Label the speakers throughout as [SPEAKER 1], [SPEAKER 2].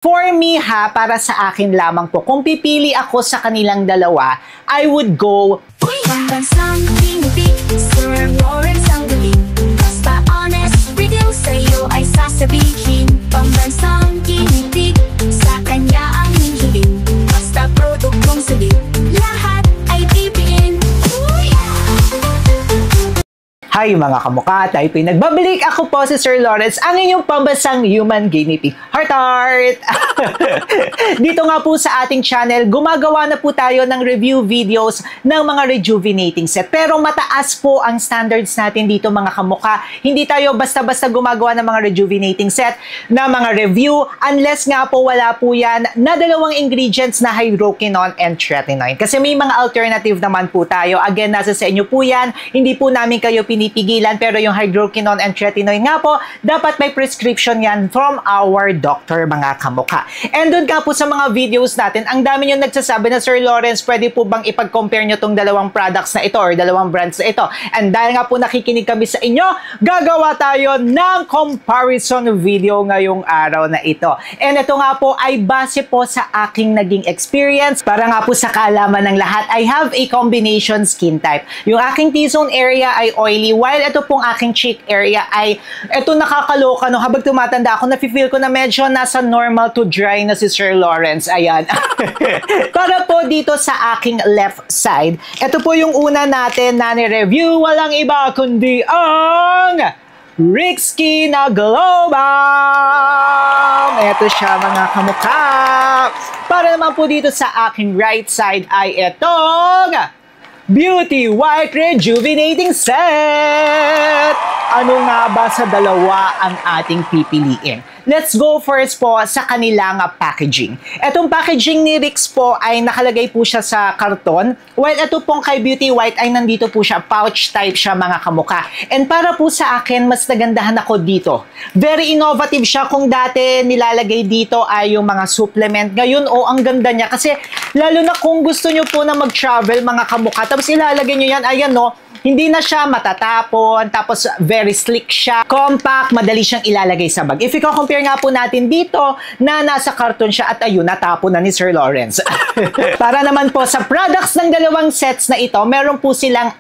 [SPEAKER 1] For me ha, para sa akin lamang po, kung pipili ako sa kanilang dalawa, I would go
[SPEAKER 2] Pambansang Kinipig, Sir Lawrence ang galing. Basta honest, review sa'yo ay sasabihin. Pambansang Kinipig, sa kanya ang hihiling. Basta produktong sabi, lahat ay bibiin.
[SPEAKER 1] Hi mga kamukha, tayo po'y nagbabalik. Ako po si Sir Lawrence, ang inyong pambansang human guinea pig. Heart! Dito nga po sa ating channel, gumagawa na po tayo ng review videos ng mga rejuvenating set. Pero mataas po ang standards natin dito mga kamukha. Hindi tayo basta-basta gumagawa ng mga rejuvenating set na mga review unless nga po wala po yan na dalawang ingredients na hydroquinone and tretinoin. Kasi may mga alternative naman po tayo. Again, nasa sa inyo po yan. Hindi po namin kayo pinipigilan, pero yung hydroquinone and tretinoin nga po, dapat may prescription yan from our doctor mga kamukha. And doon nga po sa mga videos natin, ang dami nyo nagsasabi na, Sir Lawrence, pwede po bang ipag-compare nyo tong dalawang products na ito or dalawang brands na ito? And dahil nga po nakikinig kami sa inyo, gagawa tayo ng comparison video ngayong araw na ito. And ito nga po ay base po sa aking naging experience. Para nga po sa kaalaman ng lahat, I have a combination skin type. Yung aking T-zone area ay oily, while ito pong aking cheek area ay, ito nakakaloka, no? Habang tumatanda ako, nafe-feel ko na medyo nasa normal to dry na si Sir Lawrence. Ayan. Para po dito sa aking left side, ito po yung una natin na ni-review. Walang iba kundi ang Rixki na Glow Balm. Ito siya mga kamukha. Para naman po dito sa aking right side ay itong Beauty White Rejuvenating Set! Ano nga ba sa dalawa ang ating pipiliin? Let's go first po sa kanilang packaging. Etong packaging ni Rix po ay nakalagay po siya sa karton, while ito pong kay Beauty White ay nandito po siya, pouch type siya mga kamukha. And para po sa akin, mas nagandahan ako dito. Very innovative siya. Kung dati nilalagay dito ay yung mga supplement, ngayon ang ganda niya. Kasi lalo na kung gusto nyo po na mag-travel mga kamukha, tapos ilalagay nyo yan, ayan no, hindi na siya matatapon, tapos very slick siya, compact, madali siyang ilalagay sa bag. If i-compare nga po natin dito na nasa karton siya at ayun, natapon na ni Sir Lawrence. Para naman po sa products ng dalawang sets na ito, meron po silang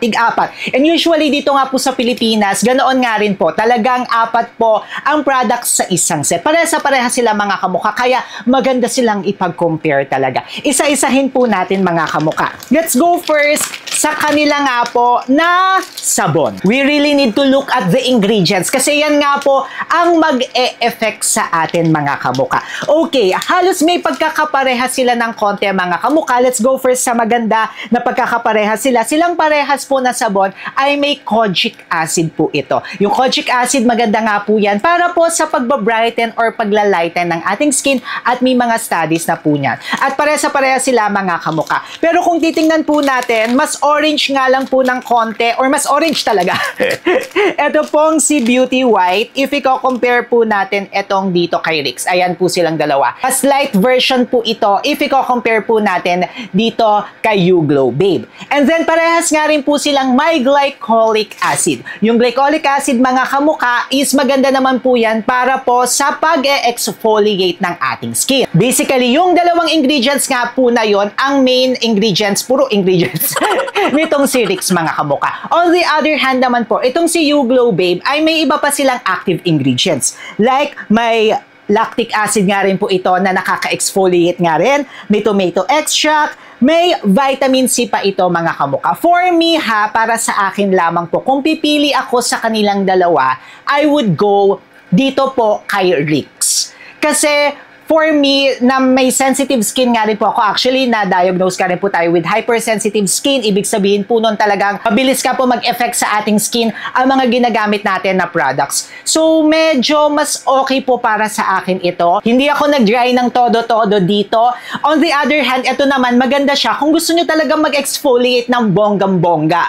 [SPEAKER 1] tig-apat. And usually dito nga po sa Pilipinas, ganoon nga rin po, talagang apat po ang products sa isang set. Pareha sila mga kamukha, kaya maganda silang ipag-compare talaga. Isa-isahin po natin mga kamukha. Let's go first sa kanila nga po na sabon. We really need to look at the ingredients kasi yan nga po ang mag-e-effect sa atin mga kamukha. Okay, halos may pagkakapareha sila ng konti mga kamukha. Let's go first sa maganda na pagkakapareha sila. Silang parehas po na sabon ay may kojic acid po ito. Yung kojic acid maganda nga po yan para po sa pagbabrighten or paglalighten ng ating skin at may mga studies na po niyan. At pareha sila mga kamukha. Pero kung titingnan po natin, mas orange nga lang po ng konti or mas orange talaga. Ito pong si Beauty White. If i-compare po natin etong dito kay Rix, ayan po silang dalawa. Mas light version po ito if i-compare po natin dito kay You Glow Babe. And then parehas nga rin po silang may glycolic acid. Yung glycolic acid mga kamukha is maganda naman po yan para po sa pag-exfoliate ng ating skin. Basically, yung dalawang ingredients nga po na yon ang main ingredients, puro ingredients nitong si Rix mga kamukha. On the other hand naman po, itong si You Glow Babe ay may iba pa silang active ingredients. Like, may lactic acid nga rin po ito na nakaka-exfoliate nga rin. May tomato extract. May vitamin C pa ito mga kamukha. For me ha, para sa akin lamang po, kung pipili ako sa kanilang dalawa, I would go dito po kay Rix. Kasi for me, na may sensitive skin nga rin po ako. Actually, na-diagnose ka rin po tayo with hypersensitive skin. Ibig sabihin po nun talagang mabilis ka po mag-effect sa ating skin ang mga ginagamit natin na products. So, medyo mas okay po para sa akin ito. Hindi ako nag-dry ng todo-todo dito. On the other hand, ito naman, maganda siya kung gusto nyo talagang mag-exfoliate ng bonggang-bongga.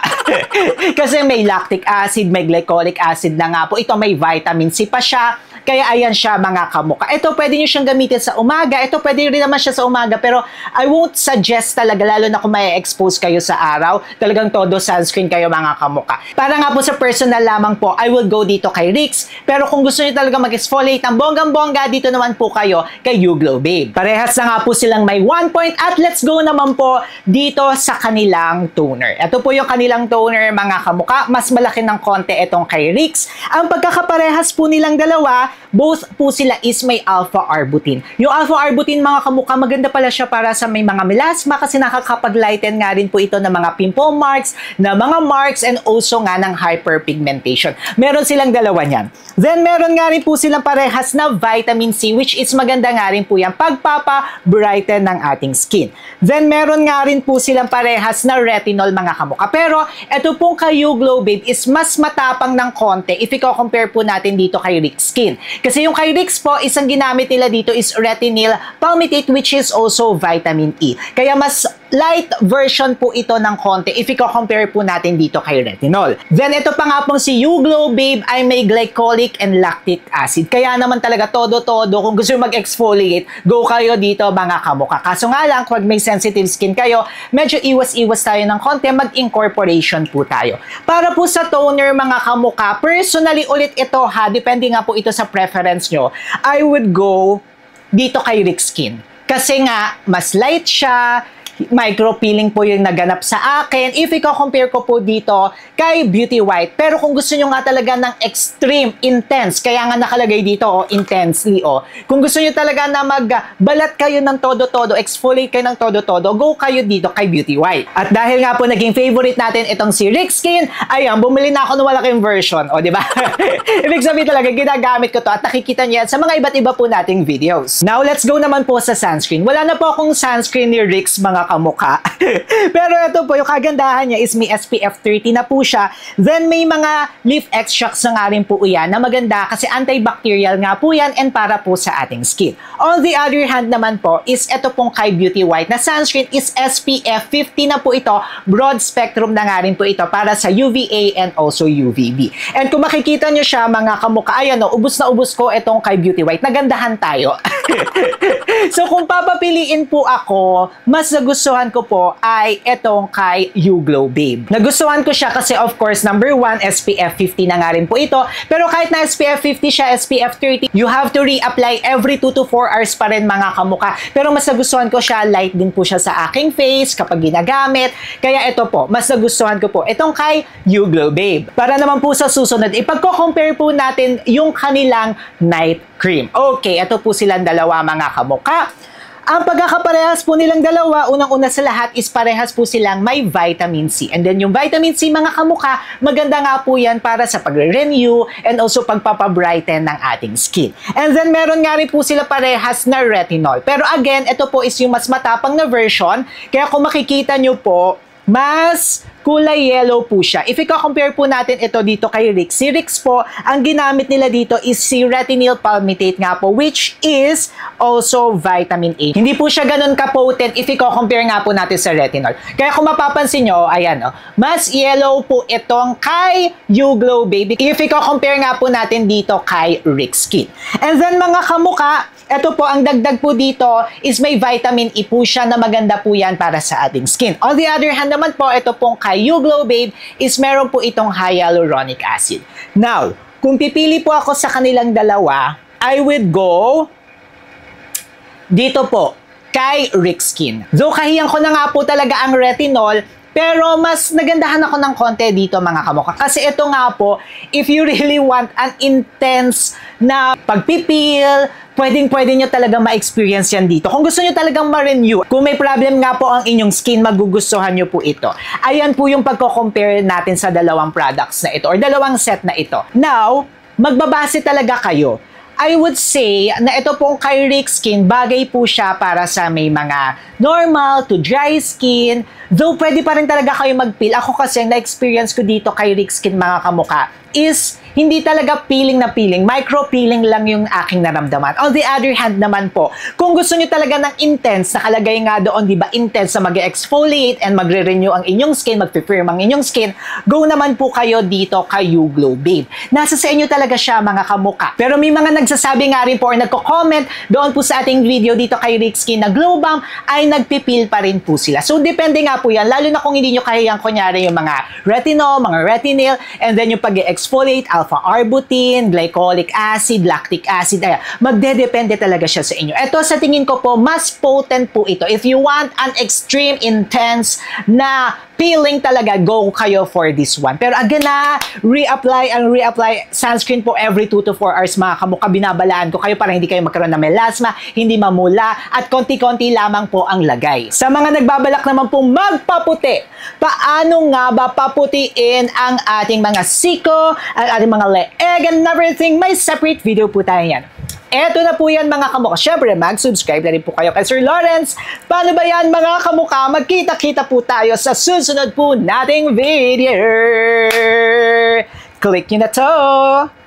[SPEAKER 1] Kasi may lactic acid, may glycolic acid na nga po. Ito may vitamin C pa siya. Kaya ayan siya mga kamuka. Ito pwede nyo siyang gamitin sa umaga. Ito pwede rin naman siya sa umaga, pero I won't suggest talaga, lalo na kung may expose kayo sa araw. Talagang todo sunscreen kayo mga kamuka. Para nga po sa personal lamang po, I will go dito kay Rix. Pero kung gusto nyo talaga mag-exfoliate ng bonggang-bongga, dito naman po kayo kay You Glow Babe. Parehas na nga po silang may 1 point at let's go naman po dito sa kanilang toner. Ito po yung kanilang toner mga kamuka. Mas malaki ng konti itong kay Rix. Ang pagkakaparehas po nilang dalawa, both po sila is may alpha-arbutin. Yung alpha-arbutin mga kamuka, maganda pala siya para sa may mga melasma kasi nakakapag-lighten nga rin po ito ng mga pimple marks, na mga marks, and also nga ng hyperpigmentation. Meron silang dalawa niyan. Then meron nga rin po silang parehas na vitamin C, which is maganda nga rin po yan pagpapa-brighten ng ating skin. Then meron nga rin po silang parehas na retinol mga kamuka. Pero ito pong kay You Glow Babe is mas matapang ng konti if i-compare po natin dito kay Rix Skin. Kasi yung kay Rix po, isang ginamit nila dito is retinol palmitate, which is also vitamin E. Kaya mas light version po ito ng konti if i-compare po natin dito kay retinol. Then ito pa nga pong si You Glow Babe ay may glycolic and lactic acid. Kaya naman talaga todo-todo, kung gusto yung mag-exfoliate, go kayo dito mga kamuka. Kaso nga lang, kung may sensitive skin kayo, medyo iwas-iwas tayo ng konti, mag-incorporation po tayo. Para po sa toner mga kamuka, personally ulit ito ha, depende nga po ito sa preference nyo, I would go dito kay Rix Skin. Kasi nga, mas light siya, micro peeling po yung naganap sa akin if i-compare ko po dito kay Beauty White. Pero kung gusto nyo nga talaga ng extreme, intense, kaya nga nakalagay dito, intensely, kung gusto nyo talaga na magbalat kayo ng todo-todo, exfoliate kayo ng todo-todo, go kayo dito kay Beauty White. At dahil nga po naging favorite natin itong si Rix Skin, ayan, bumili na ako ng malaking version, di ba? Ibig sabihin talaga, ginagamit ko to at nakikita niya sa mga iba't iba po nating videos. Now, let's go naman po sa sunscreen. Wala na po akong sunscreen ni Rix, mga kamuka. Pero ito po, yung kagandahan niya is may SPF 30 na po siya. Then may mga leaf extracts na nga rin po yan na maganda kasi antibacterial nga po yan and para po sa ating skin. On the other hand naman po is ito pong kay Beauty White na sunscreen is SPF 50 na po ito. Broad spectrum na nga rin po ito para sa UVA and also UVB. And kung makikita nyo siya mga kamuka, ayan ubus na ubus ko itong kay Beauty White. Nagandahan tayo. So kung papapiliin po ako, mas nagustuhan ko po ay itong kay You Glow Babe. Nagustuhan ko siya kasi of course, number 1, SPF 50 na nga rin po ito. Pero kahit na SPF 50 siya, SPF 30, you have to reapply every 2 to 4 hours pa rin mga kamuka. Pero mas nagustuhan ko siya, light din po siya sa aking face kapag ginagamit. Kaya ito po, mas nagustuhan ko po itong kay You Glow Babe. Para naman po sa susunod, ipagko-compare po natin yung kanilang night cream. Okay, ito po silang dalawa mga kamuka. Ang pagkakaparehas po nilang dalawa, unang-una sa lahat is parehas po silang may vitamin C. And then yung vitamin C mga kamuka, maganda nga po yan para sa pagre-renew and also pagpapabrighten ng ating skin. And then meron nga rin po sila parehas na retinol. Pero again, ito po is yung mas matapang na version. Kaya kung makikita nyo po, mas kulay yellow po siya. If i-compare po natin ito dito kay Rix, si Rix po, ang ginamit nila dito is si retinol palmitate nga po, which is also vitamin A. Hindi po siya ganun ka-potent if i-compare nga po natin sa retinol. Kaya kung mapapansin nyo, ayan mas yellow po itong kay You Glow Babe if i-compare nga po natin dito kay Rix Skin. And then mga kamuka, ito po, ang dagdag po dito is may vitamin E po siya na maganda po yan para sa ating skin. On the other hand naman po, ito pong kay You Glow Babe is meron po itong hyaluronic acid. Now, kung pipili po ako sa kanilang dalawa, I would go dito po, kay Rix Skin. Though kahiyang ko na nga po talaga ang retinol, pero mas nagandahan ako ng konti dito mga kamuka. Kasi ito nga po, if you really want an intense na pagpipil, pwedeng-pwede nyo talaga ma-experience yan dito. Kung gusto nyo talagang ma-renew, kung may problem nga po ang inyong skin, magugustuhan nyo po ito. Ayan po yung pagko-compare natin sa dalawang products na ito or dalawang set na ito. Now, magbabase talaga kayo. I would say na ito pong kay Rix Skin, bagay po siya para sa may mga normal to dry skin. Though pwede pa rin talaga kayo mag-peel. Ako kasi, ang na-experience ko dito kay Rix Skin mga kamuka is hindi talaga peeling na peeling. Micro-peeling lang yung aking naramdaman. On the other hand naman po, kung gusto nyo talaga ng intense, nakalagay nga doon, di ba, intense na mag-exfoliate and magre-renew ang inyong skin, mag-firm ang inyong skin, go naman po kayo dito kay YouGlow Babe. Nasa sa inyo talaga siya, mga kamuka. Pero may mga nagsasabi nga rin po or nagko-comment doon po sa ating video dito kay Rick Skin na Glow Bomb ay nagpipil pa rin po sila. So, depende nga po yan. Lalo na kung hindi nyo kayang kunyari yung mga retinol, mga retinol, and then yung pag-exfoliate, alpha-arbutin, glycolic acid, lactic acid, ay, magdedepende talaga siya sa inyo. Ito, sa tingin ko po, mas potent po ito. If you want an extreme, intense na peeling talaga, go kayo for this one. Pero again na, reapply sunscreen po every 2 to 4 hours, mga kamuka. Binabalaan ko kayo para hindi kayo magkaroon ng melasma, hindi mamula, at konti-konti lamang po ang lagay. Sa mga nagbabalak naman po magpaputi, paano nga ba paputiin ang ating mga siko, ang ating mga leeg and everything? May separate video po tayo yan. Eto na po yan, mga kamuka. Siyempre, mag-subscribe na rin po kayo kay Sir Lawrence. Paano ba yan, mga kamuka? Magkita-kita po tayo sa susunod po nating video. Click nyo na to!